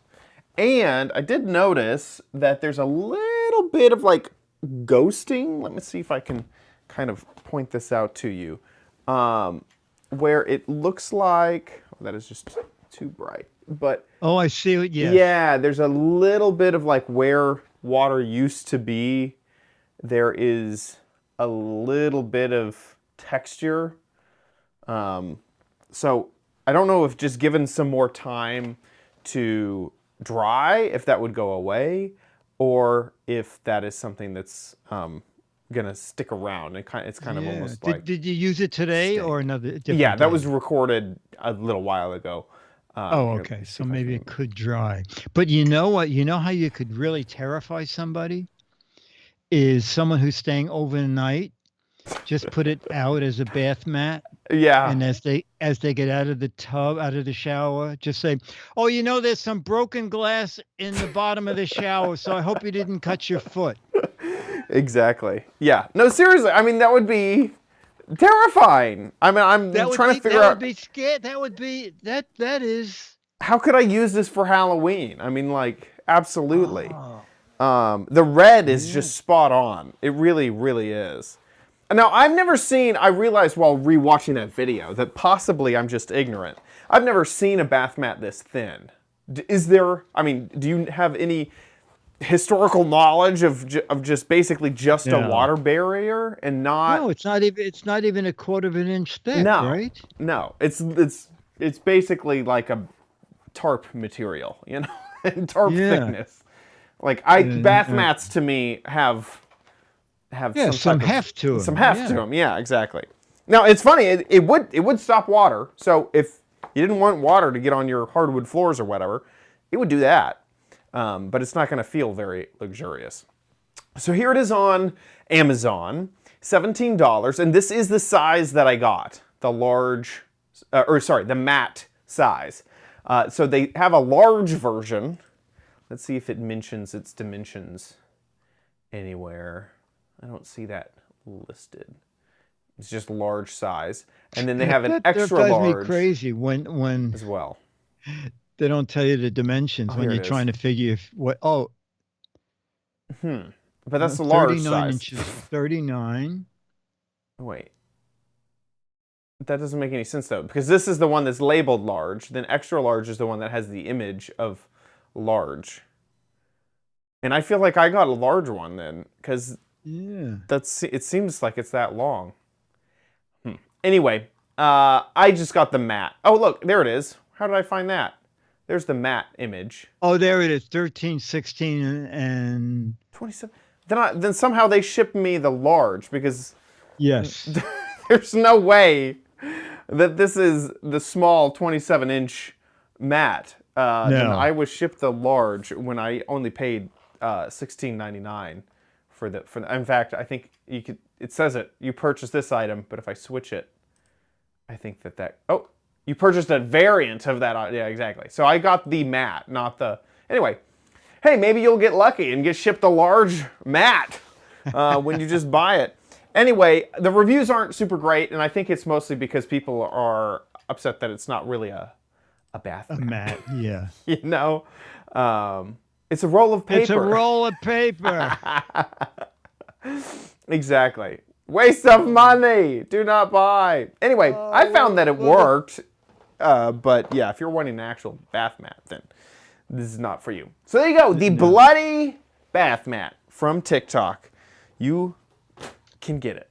And I did notice that there's a little bit of like ghosting. Let me see if I can kind of point this out to you. Where it looks like, oh, that is just too bright. But oh, I see it. Yes. Yeah, there's a little bit of like where water used to be. There is a little bit of texture. So I don't know if just given some more time to dry, if that would go away, or if that is something that's gonna stick around. It's kind of almost like. Did you use it today or another? Yeah, that day? was recorded a little while ago. Oh, okay. So maybe it could dry. But you know what? You know how you could really terrify somebody? Is someone who's staying overnight, just put it out as a bath mat. Yeah. And as they get out of the tub, out of the shower, just say, oh, you know, there's some broken glass in the bottom of the shower, so I hope you didn't cut your foot. Exactly. Yeah. No, seriously. I mean, that would be terrifying. I mean, I'm trying to figure out. That would be scared. That is. How could I use this for Halloween? I mean, like, absolutely. The red is just spot on. It really, really is. Now, I've never seen, I realized while rewatching that video that possibly I'm just ignorant. I've never seen a bath mat this thin. Is there, I mean, do you have any historical knowledge of just basically just a water barrier and not? No, it's not even a quarter of an inch thick, no, right? No, it's basically like a tarp material, you know, tarp thickness. Like bath mats to me have some heft to them. Some heft to them, yeah, exactly. Now it's funny, it would stop water. So if you didn't want water to get on your hardwood floors or whatever, it would do that. But it's not going to feel very luxurious. So here it is on Amazon, $17, and this is the size that I got, the large, the matte size. So they have a large version. Let's see if it mentions its dimensions anywhere. I don't see that listed. It's just large size, and then they have an extra large. That drives me crazy when as well. They don't tell you the dimensions when you're trying to figure what. Oh. But that's the large 39 size. inches. 39. Wait. That doesn't make any sense, though, because this is the one that's labeled large. Then extra large is the one that has the image of large. And I feel like I got a large one then, because it seems like it's that long. Anyway, I just got the matte. Oh, look, there it is. How did I find that? There's the matte image. Oh, there it is. 13, 16, and 27. Then somehow they shipped me the large because there's no way that this is the small 27-inch matte. No. Then I was shipped the large when I only paid $16.99 for the. In fact, I think you could. It says you purchased this item, but if I switch it, I think that. Oh, you purchased a variant of that. Yeah, exactly. So I got the matte, not the. Anyway. Hey, maybe you'll get lucky and get shipped a large matte when you just buy it. Anyway, the reviews aren't super great, and I think it's mostly because people are upset that it's not really a bath mat. A mat, yeah. You know? It's a roll of paper. It's a roll of paper. Exactly. Waste of money. Do not buy. Anyway, I found that it worked. But yeah, if you're wanting an actual bath mat, then this is not for you. So there you go. The bloody bath mat from TikTok. You can get it.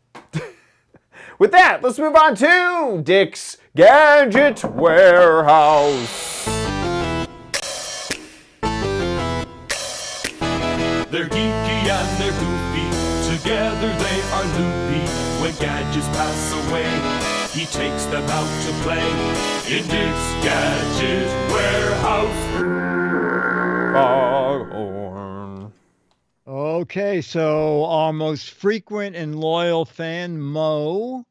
With that, let's move on to Dick's Gadget Warehouse. They're geeky and they're goofy. Together they are loopy. When gadgets pass away, he takes them out to play in Dick's Gadget Warehouse. Foghorn. Okay, so our most frequent and loyal fan, Mo,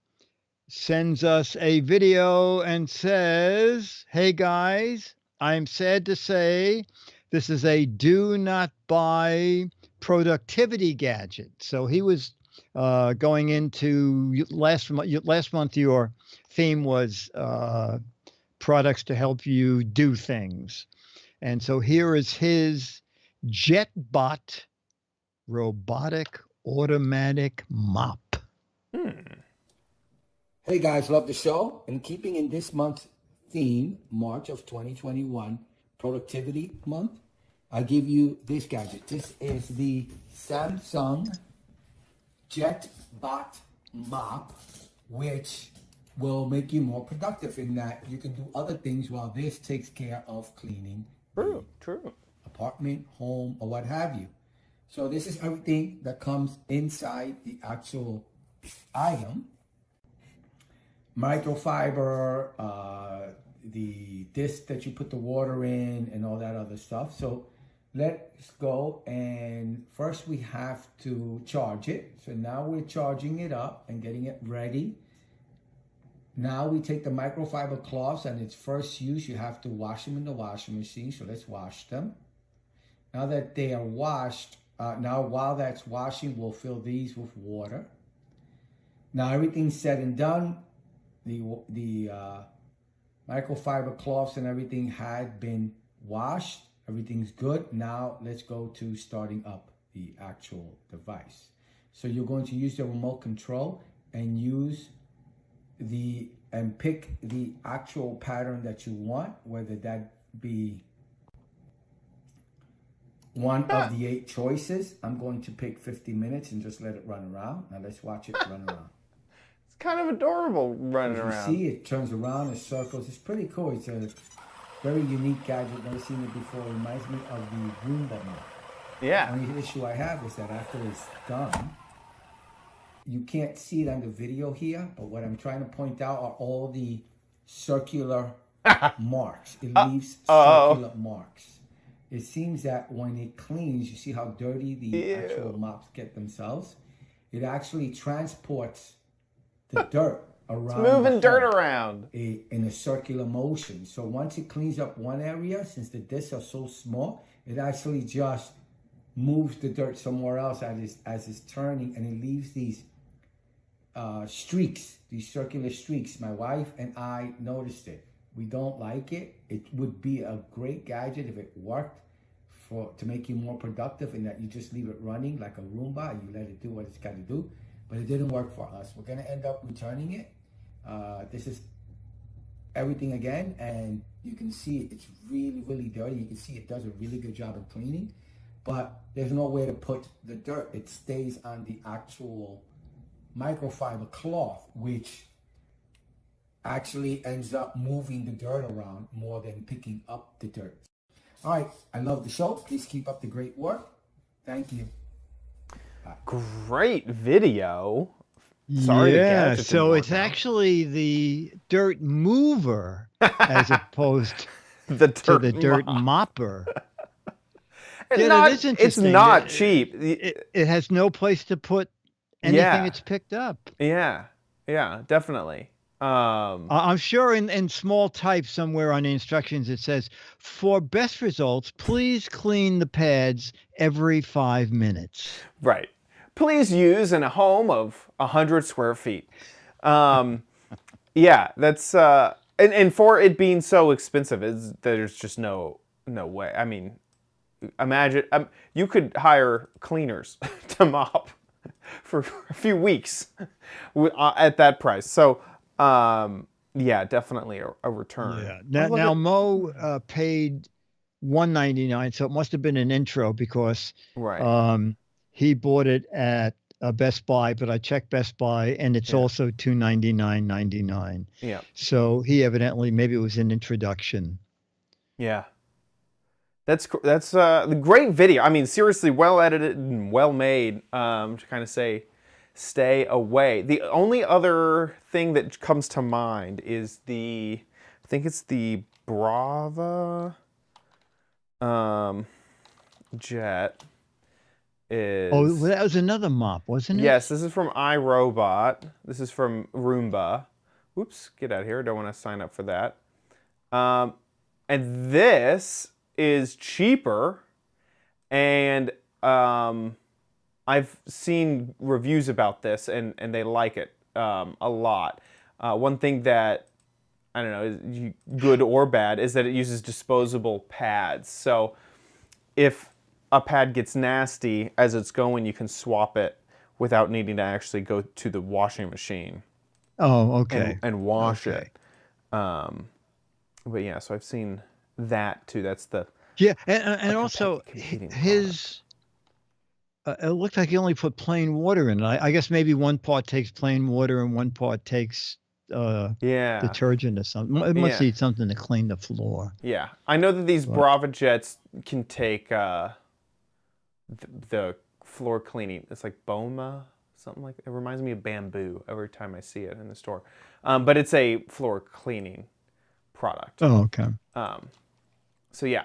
sends us a video and says, "Hey guys, I'm sad to say this is a do not buy productivity gadget." So he was going into last month. Your theme was products to help you do things. And so here is his Jet Bot Robotic Automatic Mop. Hey guys, love the show. And keeping in this month's theme, March of 2021, Productivity Month, I give you this gadget. This is the Samsung Jet Bot Mop, which will make you more productive in that you can do other things while this takes care of cleaning. True. Apartment, home, or what have you. So this is everything that comes inside the actual item. Microfiber, the disc that you put the water in, and all that other stuff. So let's go, and first we have to charge it. So now we're charging it up and getting it ready. Now we take the microfiber cloths, and its first use, you have to wash them in the washing machine. So let's wash them. Now that they are washed, now while that's washing, we'll fill these with water. Now everything's said and done. The microfiber cloths and everything had been washed. Everything's good. Now let's go to starting up the actual device. So you're going to use the remote control and pick the actual pattern that you want, whether that be one of the 8 choices. I'm going to pick 50 minutes and just let it run around. Now let's watch it run around. It's kind of adorable running around. You see, it turns around, it circles. It's pretty cool. It's a very unique gadget. Never seen it before. It reminds me of the Roomba mop. Yeah. The only issue I have is that after it's done, you can't see it on the video here, but what I'm trying to point out are all the circular marks. It leaves circular marks. it seems that when it cleans, you see how dirty the actual mops get themselves? It actually transports the dirt around. It's moving dirt around in a circular motion. So once it cleans up one area, since the discs are so small, it actually just moves the dirt somewhere else as it's turning, and it leaves these streaks, these circular streaks. My wife and I noticed it. We don't like it. It would be a great gadget if it worked to make you more productive, and that you just leave it running like a Roomba and you let it do what it's got to do. But it didn't work for us. We're gonna end up returning it. This is everything again, and you can see it's really, really dirty. You can see it does a really good job of cleaning, but there's no way to put the dirt. It stays on the actual microfiber cloth, which actually ends up moving the dirt around more than picking up the dirt. All right, I love the show. Please keep up the great work. Thank you. Great video. Sorry yeah, to so it's actually the dirt mover as opposed to the dirt mopper. It's not cheap. It has no place to put anything it's picked up. Yeah, definitely. I'm sure in small type somewhere on the instructions it says, for best results, please clean the pads every 5 minutes. Right. Please use in a home of 100 square feet. Yeah, that's and for it being so expensive, there's just no way. I mean, imagine you could hire cleaners to mop for a few weeks at that price. So yeah, definitely a return. Yeah. Now Mo paid $199, so it must have been an intro because he bought it at Best Buy, but I checked Best Buy and it's also $299.99. Yeah. So he evidently, maybe it was an introduction. Yeah. That's the great video. I mean, seriously, well edited and well made. To kind of say, stay away. The only other thing that comes to mind is I think it's the Brava Jet. Oh, that was another mop, wasn't it? Yes, this is from iRobot. This is from Roomba. Oops, get out of here. Don't want to sign up for that. And this is cheaper, and I've seen reviews about this, and they like it a lot. One thing that, I don't know, is good or bad, is that it uses disposable pads. So if a pad gets nasty as it's going, you can swap it without needing to actually go to the washing machine. Oh, okay. And wash it. But yeah, so I've seen that too. That's the and also his. It looked like he only put plain water in it. I guess maybe one part takes plain water and one part takes detergent or something. It must need something to clean the floor. Yeah, I know that these Brava Jets can take the floor cleaning. It's like Boma, something like that. It reminds me of bamboo every time I see it in the store. But it's a floor cleaning product. Oh, okay. So yeah.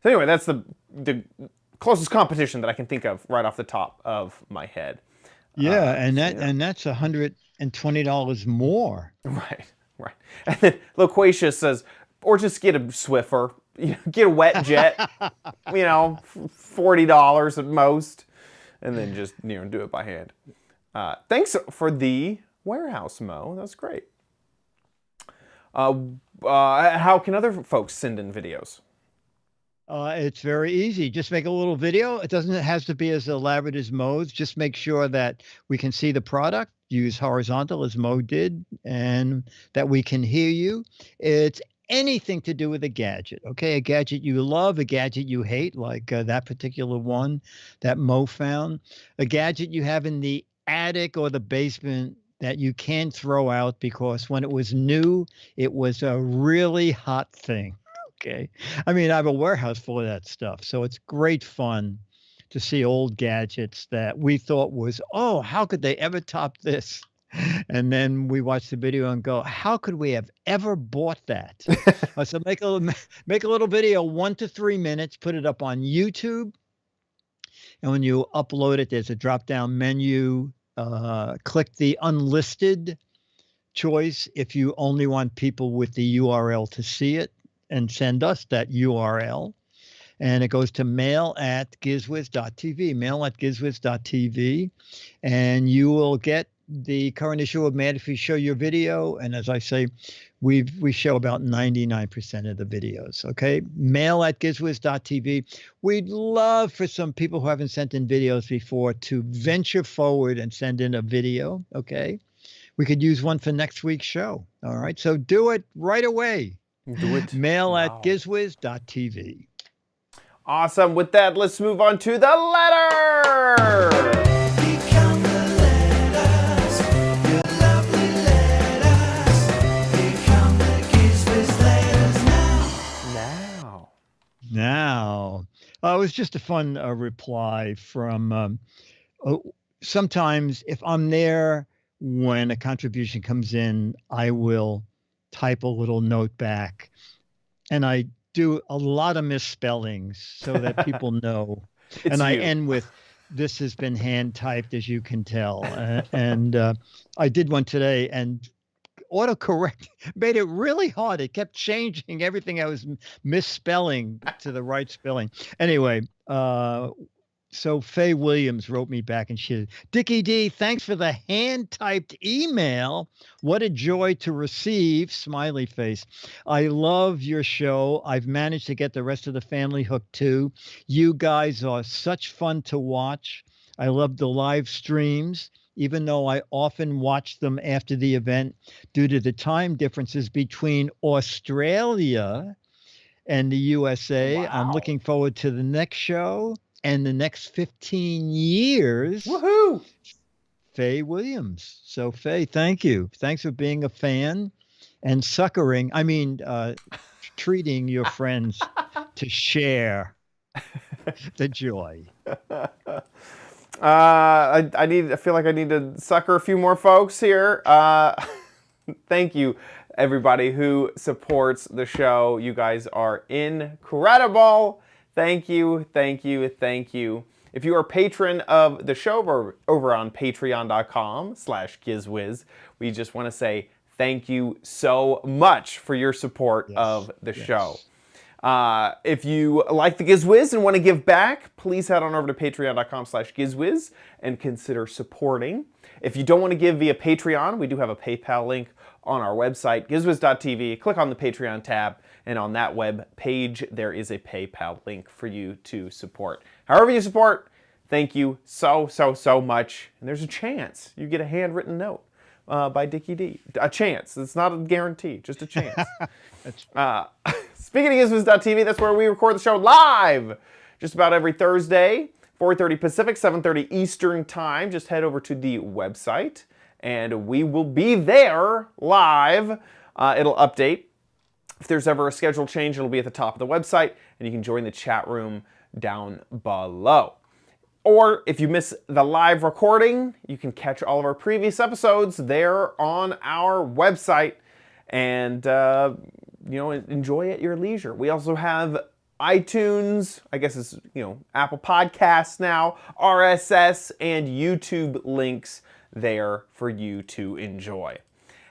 So anyway, that's the closest competition that I can think of right off the top of my head. Yeah, and that's $120 more. Right. And then Loquacious says, or just get a Swiffer, get a wet jet, $40 at most, and then just do it by hand. Thanks for the warehouse, Mo. That's great. How can other folks send in videos? It's very easy. Just make a little video. It has to be as elaborate as Mo's. Just make sure that we can see the product. Use horizontal as Mo did, and that we can hear you. It's anything to do with a gadget, okay? A gadget you love, a gadget you hate, like that particular one that Mo found. A gadget you have in the attic or the basement that you can't throw out because when it was new, it was a really hot thing. Okay. I mean, I have a warehouse full of that stuff. So it's great fun to see old gadgets that we thought was, oh, how could they ever top this? And then we watch the video and go, how could we have ever bought that? So make a little video, 1 to 3 minutes, put it up on YouTube. And when you upload it, there's a drop-down menu. Click the unlisted choice if you only want people with the URL to see it, and send us that URL. And it goes to mail@gizwiz.tv, mail@gizwiz.tv. And you will get the current issue of Mad If We Show Your Video. And as I say, we show about 99% of the videos. Okay, mail@gizwiz.tv. We'd love for some people who haven't sent in videos before to venture forward and send in a video. Okay, we could use one for next week's show. All right, so do it right away. Do it. Mail@gizwiz.tv. Awesome. With that, let's move on to the letter. Become the letters, your lovely letters. Become the Giz Wiz letters now. Now. It was just a fun reply from sometimes if I'm there when a contribution comes in, I will type a little note back, and I do a lot of misspellings so that people know. And I end with, this has been hand typed, as you can tell. And I did one today, and autocorrect made it really hard. It kept changing everything I was misspelling to the right spelling. Anyway, so Faye Williams wrote me back and she said, Dickie D, thanks for the hand-typed email. What a joy to receive, smiley face. I love your show. I've managed to get the rest of the family hooked too. You guys are such fun to watch. I love the live streams, even though I often watch them after the event due to the time differences between Australia and the USA. Wow. I'm looking forward to the next show and the next 15 years. Woohoo! Faye Williams. So Faye, thank you. Thanks for being a fan and treating your friends to share the joy. I feel like I need to sucker a few more folks here. Thank you, everybody who supports the show. You guys are incredible. Thank you, thank you, thank you. If you are a patron of the show over on patreon.com/GizWiz, we just want to say thank you so much for your support of the show. If you like the Giz Wiz and want to give back, please head on over to patreon.com/GizWiz and consider supporting. If you don't want to give via Patreon, we do have a PayPal link on our website, gizwiz.tv. Click on the Patreon tab, and on that web page, there is a PayPal link for you to support. However you support, thank you so, so, so much. And there's a chance you get a handwritten note by Dickie D. A chance. It's not a guarantee, just a chance. Speaking of gizwiz.tv, that's where we record the show live just about every Thursday, 4:30 Pacific, 7:30 Eastern Time. Just head over to the website, and we will be there live. It'll update. If there's ever a schedule change, it'll be at the top of the website, and you can join the chat room down below. Or if you miss the live recording, you can catch all of our previous episodes there on our website, and enjoy at your leisure. We also have iTunes, I guess it's Apple Podcasts now, RSS, and YouTube links there for you to enjoy.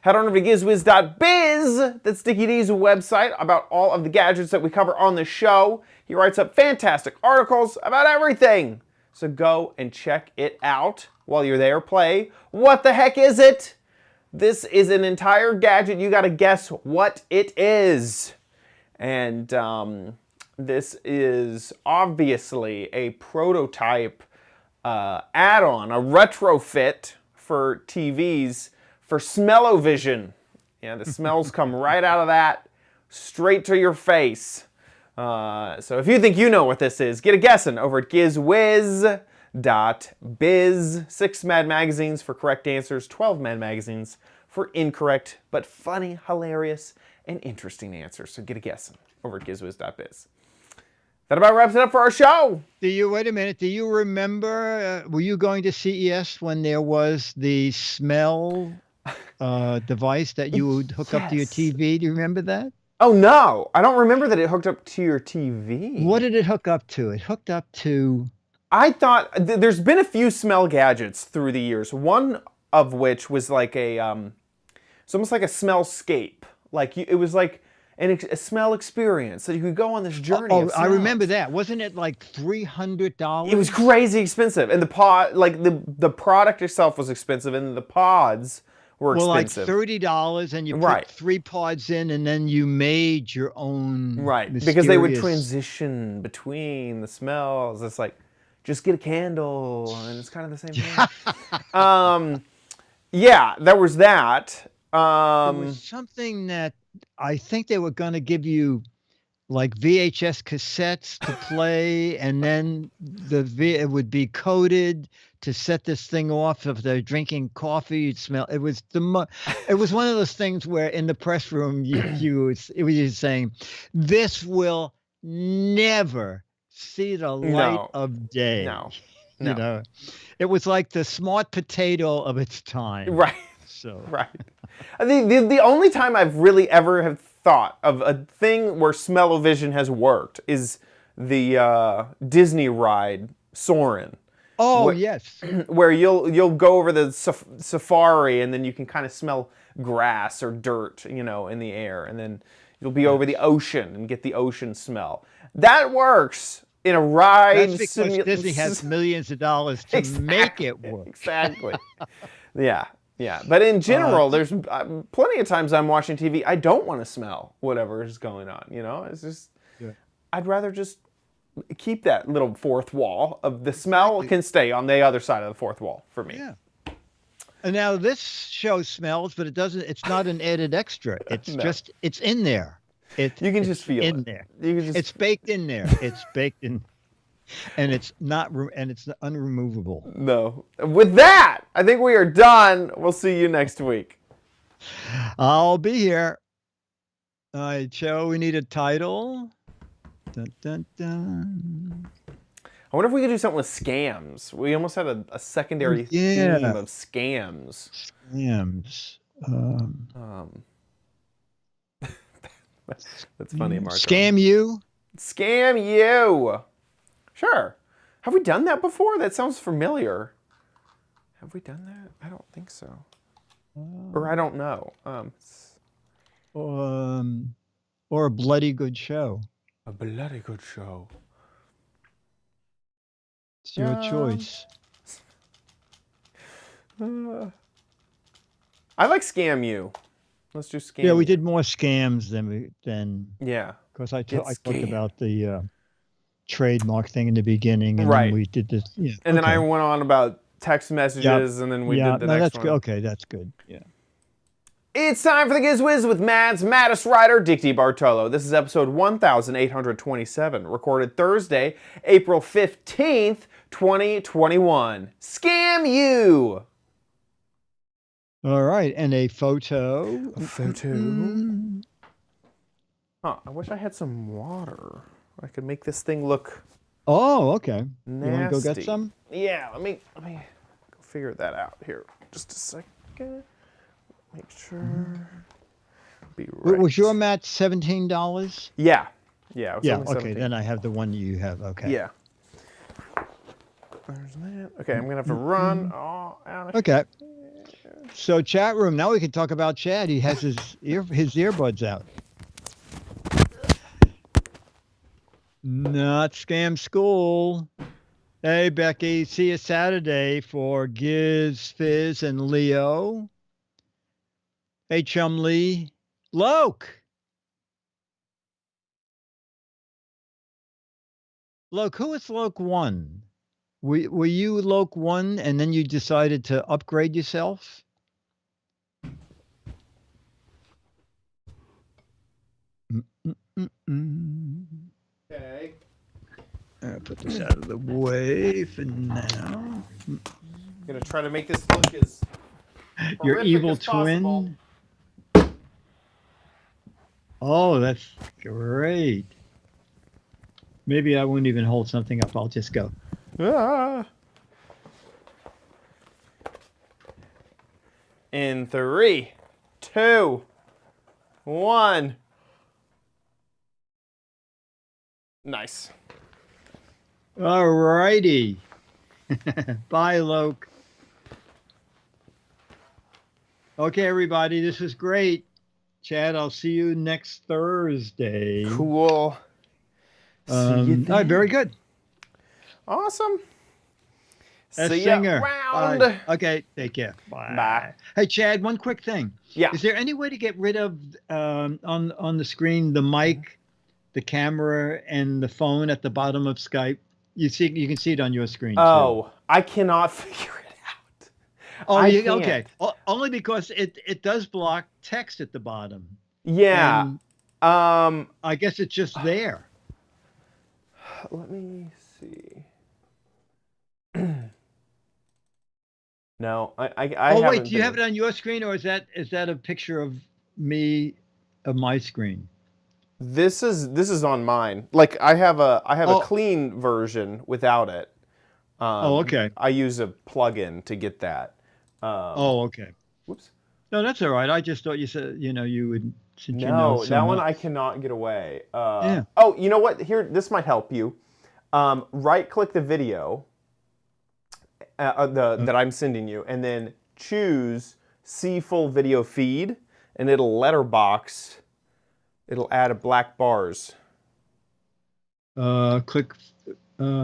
Head on over to gizwiz.biz. That's Dickie D's website about all of the gadgets that we cover on the show. He writes up fantastic articles about everything. So go and check it out. While you're there, play What the Heck Is It? This is an entire gadget. You got to guess what it is. And this is obviously a prototype add-on, a retrofit for TVs for smell-o-vision. Yeah, the smells come right out of that, straight to your face. So if you think you know what this is, get a guessing over at gizwiz.biz. 6 Mad Magazines for correct answers, 12 Mad Magazines for incorrect, but funny, hilarious, and interesting answers. So get a guessing over at gizwiz.biz. That about wraps it up for our show. Wait a minute? Do you remember? Were you going to CES when there was the smell device that you would hook up to your TV? Do you remember that? Oh no, I don't remember that it hooked up to your TV. What did it hook up to? It hooked up to. I thought there's been a few smell gadgets through the years. One of which was like a, it's almost like a smellscape. Like it was like a smell experience. So you could go on this journey. Oh, I remember that. Wasn't it like $300? It was crazy expensive, and the pod, like the product itself was expensive, and the pods were expensive. Well, like $30, and you put 3 pods in, and then you made your own. Right, mysterious... because they would transition between the smells. It's like, just get a candle, and it's kind of the same thing. Yeah, there was that. There was something that I think they were going to give you, like VHS cassettes to play, and then it would be coded to set this thing off. If they're drinking coffee, you'd smell. It was it was one of those things where in the press room it was saying, "This will never see the light of day." No. You know, it was like the smart potato of its time. Right. So right. The only time I've really ever have thought of a thing where smell-o-vision has worked is the Disney ride Soarin'. Oh, yes. Where you'll go over the safari, and then you can kind of smell grass or dirt, you know, in the air, and then you'll be over the ocean and get the ocean smell. That works in a ride. That's because Disney has millions of dollars to make it work. Exactly. Yeah. Yeah, but in general, there's plenty of times I'm watching TV, I don't want to smell whatever is going on, you know? It's just, I'd rather just keep that little fourth wall of the smell can stay on the other side of the fourth wall for me. Yeah. And now this show smells, but it's not an added extra. It's just, it's in there. You can just feel in it. there. You can just... It's baked in there. It's baked in. And it's unremovable. No. With that, I think we are done. We'll see you next week. I'll be here. All right, Joe, we need a title. Dun, dun, dun. I wonder if we could do something with scams. We almost had a secondary theme of scams. Scams. That's funny, Marco. Scam you? Scam you. Sure. Have we done that before? That sounds familiar. Have we done that? I don't think so. Or I don't know. Or a bloody good show. A bloody good show. It's your choice. I like Scam You. Let's do Scam. Yeah, we did more scams than yeah. Because I talked about the trademark thing in the beginning, and then we did this. Yeah, and then I went on about text messages, and then we did the next one. Good. Okay, that's good. Yeah. It's time for the Giz Wiz with Mads Mattis Ryder, Dick Bartolo. This is episode 1827, recorded Thursday, April 15th, 2021. Scam you! All right, and a photo. A photo. Huh, I wish I had some water. I could make this thing look okay. nasty. You want to go get some? Yeah, let me go figure that out here. Just a second. Make sure. Be right. Was your mat $17? Yeah. Yeah. Yeah. Okay. Then I have the one you have. Okay. Yeah. There's that. Okay, I'm gonna have to run. Okay. So chat room. Now we can talk about Chad. He has his earbuds out. Not Scam School. Hey Becky, see you Saturday for Giz, Fizz, and Leo. Hey Chumley. Loke. Loke, who is Loke 1? Were you Loke 1 and then you decided to upgrade yourself? Okay. I'll put this out of the way for now. I'm gonna try to make this look as your evil as twin. Oh, that's great. Maybe I won't even hold something up. I'll just go. Ah. In 3, 2, 1. Nice. All righty. Bye, Loke. Okay, everybody, this is great. Chad, I'll see you next Thursday. Cool. See you All then. right, very good. Awesome. A See ya singer. around. Bye. Okay, take care. Bye. Bye. Hey, Chad, one quick thing. Yeah. Is there any way to get rid of on the screen the mic, the camera, and the phone at the bottom of Skype? You can see it on your screen. Oh, I cannot figure it out. Oh, I okay. can't. Only because it does block text at the bottom. Yeah. And, I guess it's just there. Let me see. No, I Oh haven't wait, do you been- have it on your screen, or is that a picture of me of my screen? This is on mine. Like I have a Oh. clean version without it. Oh, okay. I use a plugin to get that. Oh, okay. Whoops. No, that's all right. I just thought you said you would. Since you know No, so that one much. I cannot get away. Yeah. Oh, you know what? Here, this might help you. Right-click the video that I'm sending you, and then choose See Full Video Feed, and it'll letterbox. It'll add a black bars. Click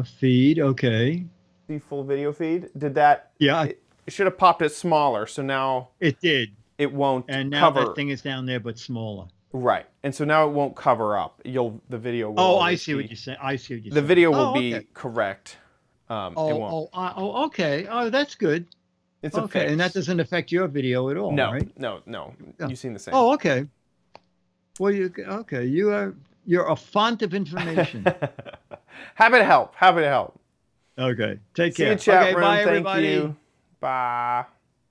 feed. Okay. See Full Video Feed. Did that? Yeah, It should have popped it smaller, so now it did. it won't And now cover. that thing is down there, but smaller. Right, and so now it won't cover up. The video will. Oh, I always see what be- you're saying. I see what you're The saying. video will Oh, be okay. correct. It won't. Oh, okay. Oh, that's good. It's a Okay, and that fix. doesn't affect your video at all, No, right? no. Yeah. You've seen the same. Oh, okay. Well, you're a font of information. Happy to help. Happy to help. Okay. Take See care. you, chat Okay, room. bye, Thank everybody. you. Bye.